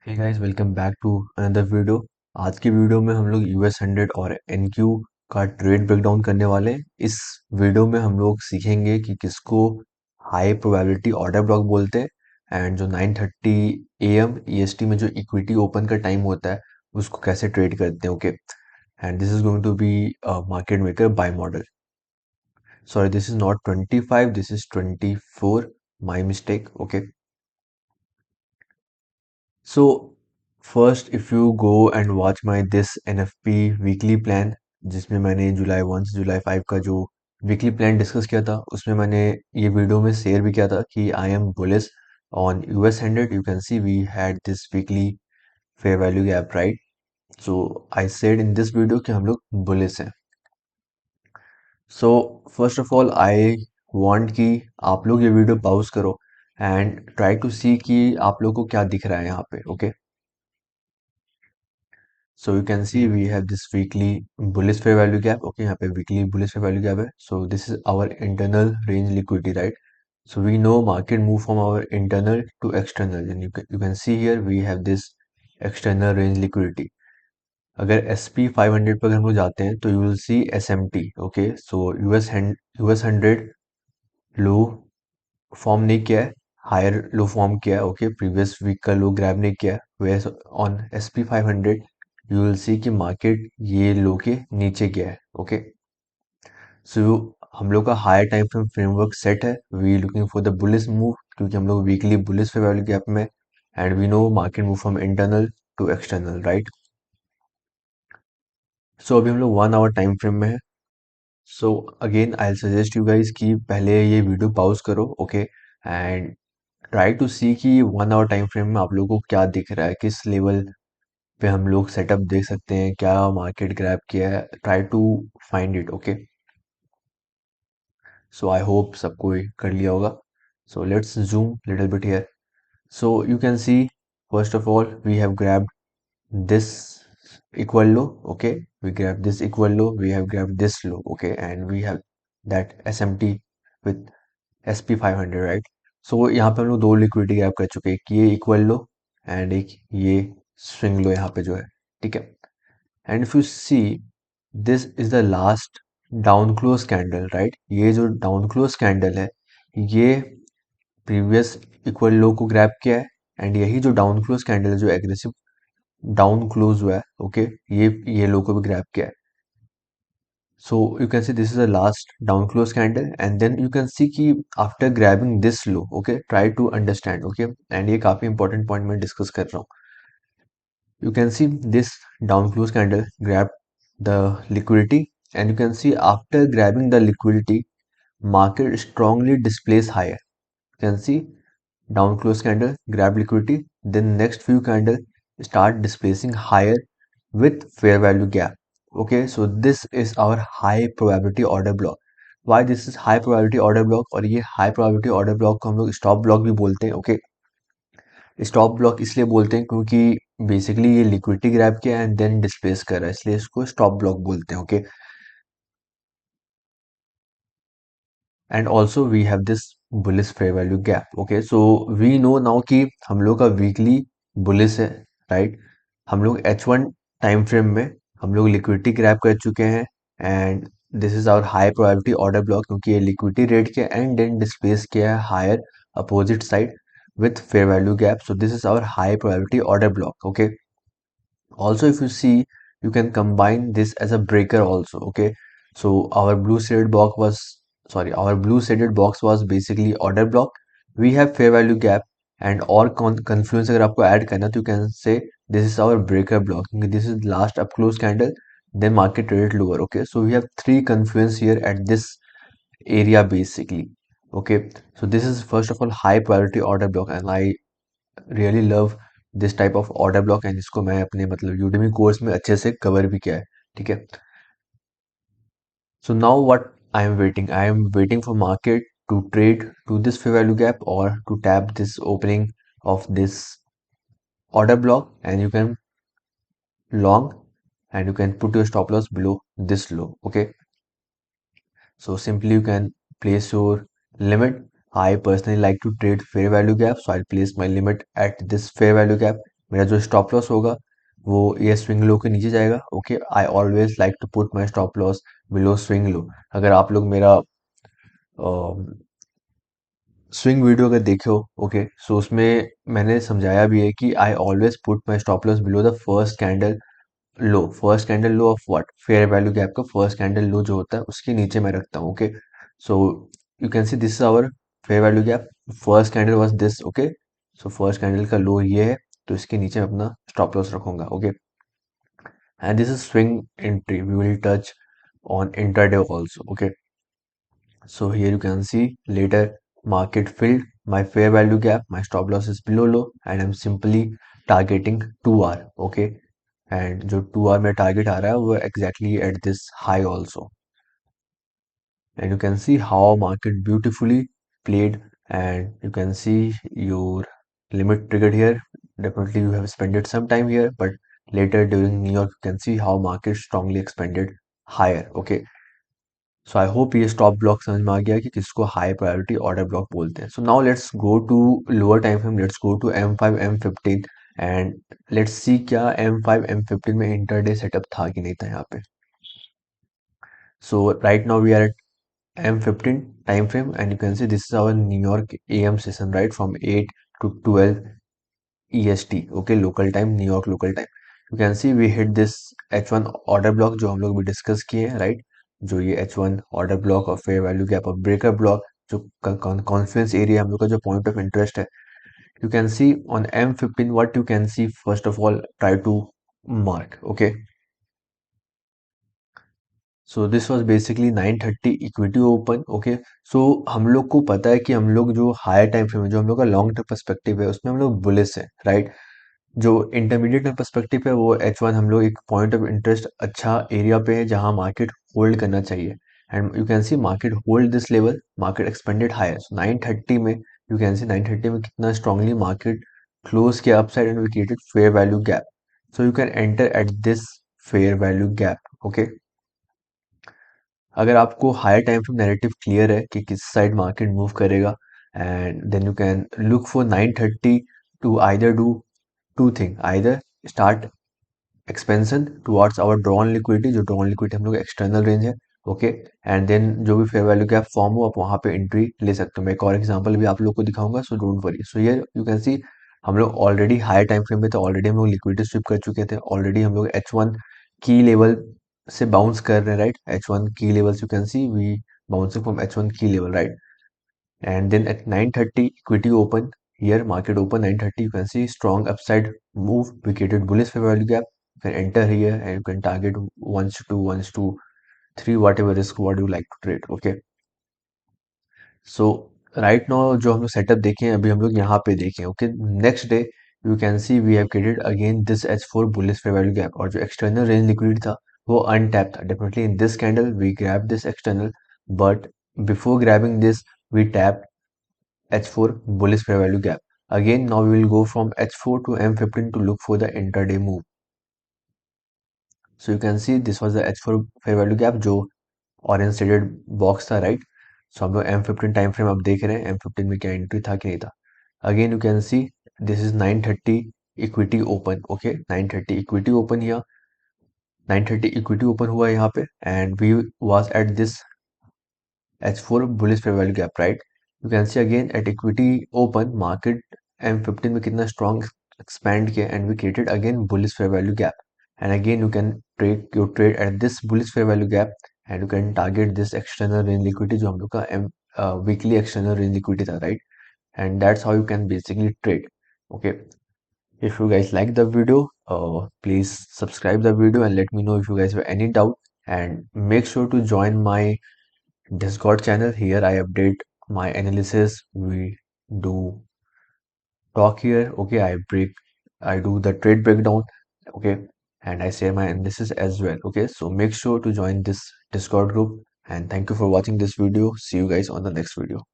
Hey guys, welcome back to another video. आज की video में हम लोग US 100 और NQ का ट्रेड ब्रेकडाउन करने वाले हैं। इस वीडियो में हम लोग सीखेंगे कि किसको हाई प्रोबेबिलिटी ऑर्डर ब्लॉक बोलते हैं एंड जो 9:30 AM EST में जो इक्विटी ओपन का टाइम होता है उसको कैसे ट्रेड करते हैं। Okay, and this is going to be market maker buy model. Sorry, this is not 25, this is 24, my mistake. Okay, So first, if you go and watch my this NFP weekly plan, जिसमें मैंने जुलाई 1 से जुलाई 5 का जो weekly plan discuss किया था, उसमें मैंने ये वीडियो में शेयर भी किया था कि I am bullish on US 100। You can see we had this weekly fair value gap, right? So I said in this video कि हम लोग बुलिश हैं। So first of all I want कि आप लोग ये वीडियो पॉज करो and try to see कि आप लोग को क्या दिख रहा है यहाँ पे। Okay, So you can see we have this weekly bullish fair value gap. Okay, यहाँ पे weekly bullish fair value gap है. So this is our internal range liquidity, right? So we know market move from our internal to external, and you can see here we have this external range liquidity. अगर SP 500 पर हम लोग जाते हैं तो you will see SMT. Okay, so US 100 low form नहीं किया है, हायर लो फॉर्म किया है। ओके, प्रीवियस वीक का लो ग्रैब नहीं किया है। Where on SP 500 you will see कि मार्केट ये लो के नीचे गया है। ओके, सो हम लोग का higher time frame framework set है। We looking for the bullish move, क्योंकि हम लोग वीकली बुलिश पे वैल्यू गैप में, and we know market move from internal to external, right? So अभी हम लोग 1 आवर टाइम फ्रेम में है। So again I suggest you guys कि पहले ये वीडियो पॉज करो। Okay, and try to see कि 1 आवर टाइम फ्रेम में आप लोगों को क्या दिख रहा है, किस लेवल पे हम लोग सेटअप देख सकते हैं, क्या मार्केट ग्रैब किया है। Try to find it. Okay, so I hope सबको ये कर लिया होगा। So let's zoom little bit here. So you can see first of all we have grabbed this equal low. Okay, we grab this equal low, we have grabbed this low. Okay, and we have that SMT with SP 500, right? So यहाँ पे हम लोग दो liquidity grab कर चुके हैं, एक ये इक्वल लो एंड एक ये स्विंग लो यहाँ पे जो है। ठीक है, and if you see this is the last down close candle, right? ये जो डाउन क्लोज कैंडल है ये प्रीवियस इक्वल लो को ग्रैब किया है, एंड यही जो डाउन क्लोज कैंडल है जो एग्रेसिव डाउन क्लोज हुआ है, ओके, ये लो को भी ग्रैब किया है। So you can see this is the last down close candle, and then you can see कि after grabbing this low, okay, try to understand. Okay, and ये काफी इंपॉर्टेंट पॉइंट मैं डिस्कस कर रहा हूँ। You can see this down close candle grab the liquidity, and you can see after grabbing the liquidity market strongly displays higher. You can see down close candle grab liquidity, then next few candle start displacing higher with fair value gap. Okay, so this is our high probability order block. Why this is high probability order block? और ये high probability order block को हम लोग stop block भी बोलते हैं। Okay, stop block इसलिए बोलते हैं क्योंकि बेसिकली ये लिक्विडिटी ग्रैब किया एंड देन डिस्प्लेस कर रहा है, इसलिए इसको स्टॉप ब्लॉक बोलते हैं। Okay, and also we have this bullish fair value gap. Okay, so we know now कि हम लोग का वीकली बुलिश है, राइट? हम लोग H1 टाइम फ्रेम में हम लोग लिक्विडिटी ग्रैब कर चुके हैं, and this is our high probability order block, क्योंकि ये लिक्विडिटी रेट किया एंड देन डिस्प्लेस किया है higher opposite side with fair value gap. So this is our high probability order block. Okay, also if you see you can combine this as a breaker also. Okay, so our blue shaded box was, sorry, our blue shaded box was basically order block. We have fair value gap and और confluence अगर आपको add करना तो you can say this is our breaker block, क्योंकि this is last up close candle, then market traded lower. Okay, so we have three confluence here at this area basically. Okay, so this is first of all high priority order block, and I really love this type of order block, and इसको मैं अपने मतलब Udemy course में अच्छे से cover भी किया है। ठीक है, so now what I am waiting for market to trade to this fair value gap और to tap this opening of this order block, and you can long, and you can put your stop loss below this low. Okay, so simply you can place your limit. I personally like to trade fair value gap, so I'll place my limit at this fair value gap. मेरा जो stop loss होगा वो ये swing low के नीचे जाएगा। Okay, I always like to put my stop loss below swing low. अगर आप लोग मेरा स्विंग वीडियो अगर देखे हो, ओके, सो उसमें मैंने समझाया भी है कि I always put my stop loss below the first candle low. First candle low of what? Fair value gap का फर्स्ट कैंडल लो जो होता है उसके नीचे मैं रखता हूँ। Okay, so you can see this is our fair value gap. First candle was this. Okay, so first candle का लो ये है, तो इसके नीचे मैं अपना स्टॉप लॉस रखूंगा। Okay, and this is swing entry, we will touch on intraday also. Okay, so here you can see later market filled my fair value gap, my stop loss is below low, and I'm simply targeting 2 hour. Okay, and जो 2 hour में target आ रहा है वो exactly at this high also, and you can see how market beautifully played, and you can see your limit triggered here. Definitely you have spent some time here, but later during New York you can see how market strongly expanded higher. Okay, so I hope ये stop block समझ में आ गया कि किसको high priority order block बोलते हैं। So now let's go to lower time frame, let's go to M5 M15 and let's see क्या M5 M15 में इंटरडे सेटअप था कि नहीं था यहाँ पे। So right now we are at M15 time frame, and you can see this is our New York AM session, right, from 8 to 12 EST. Okay, local time, New York local time. You can see we hit this H1 order block जो हम लोग भी discuss किए हैं, right, जो ये H1 order block और fair value gap और ब्रेकर ब्लॉक जो कॉन्फ्लुएंस एरिया हम लोग का जो पॉइंट ऑफ इंटरेस्ट है। You can see on M15 what you can see, first of all try to mark. Okay, so this was basically 9:30 equity open. Okay, so हम लोग को पता है कि हम लोग जो हायर टाइम फ्रेम है, जो हम लोग का लॉन्ग टर्म पर्सपेक्टिव है, उसमें हम लोग बुलिश है, राइट। जो इंटरमीडिएट में पर्सपेक्टिव है वो H1 हम लोग एक पॉइंट ऑफ इंटरेस्ट अच्छा एरिया पे है जहां मार्केट होल्ड करना चाहिए, and you can see market hold this level, market expanded higher. So 9:30 में यू कैन सी 9:30 में कितना स्ट्रांगली मार्केट क्लोज किया upside and we created fair value gap. So you can enter at this fair value gap. Okay, अगर आपको higher time frame narrative clear है कि किस side market move करेगा, and then you can look for 9:30 to either do two thing, either start expansion towards our drawn liquidity, जो drawn liquidity हम लोग external range है। ओके, एंड देन जो भी फेयर वैल्यू गैप फॉर्म हो आप वहां पे एंट्री ले सकते हो। मैं एक और एग्जांपल भी आप लोग को दिखाऊंगा, सो डोंट वरी। सो ये यू कैन सी हम लोग ऑलरेडी हायर टाइम फ्रेम में थे, ऑलरेडी हम लोग लिक्विडिटी स्विप कर चुके थे, ऑलरेडी हम लोग H1 की लेवल से बाउंस कर रहे हैं, राइट। H1 की levels you can see we bouncing from H1 की level, right. And then at 9:30 equity open, here market open 9:30, you can see strong upside move, we created bullish fair value gap. You can enter here and you can target 1 to 2, 1 to 3, whatever risk what you like to trade. Okay, so right now जो हम लोग setup देखे हैं अभी हम लोग यहाँ पे देखें। Okay, next day you can see we have created again this H4 bullish fair value gap, और जो एक्सटर्नल रेंज लिक्विडिटी था वो अनटैप था। Definitely in this candle we grab this external, but before grabbing this we tap H4 bullish fair value gap. Again, now we will go from H4 to M15 to look for the intraday move. So you can see this was the H4 fair value gap जो orange shaded box था, right? So हम लोग M15 time frame अब देख रहे हैं M15 में क्या एंट्री था कि नहीं था। Again you can see this is 9:30 equity open. Okay, 9:30 equity open here, 9:30 equity open हुआ यहाँ पे, and we was at this H4 bullish fair value gap, right? You can see again at equity open market M15 में कितना strong expand किया, and we created again bullish fair value gap, and again you can trade your trade at this bullish fair value gap, and you can target this external range liquidity जो हम लोग का weekly external range liquidity था, right? And that's how you can basically trade. Okay, if you guys like the video, please subscribe the video and let me know if you guys have any doubt, and make sure to join my Discord channel. Here I update my analysis. We do talk here. Okay, I do the trade breakdown. Okay, and I share my analysis as well. Okay, so make sure to join this Discord group. And thank you for watching this video. See you guys on the next video.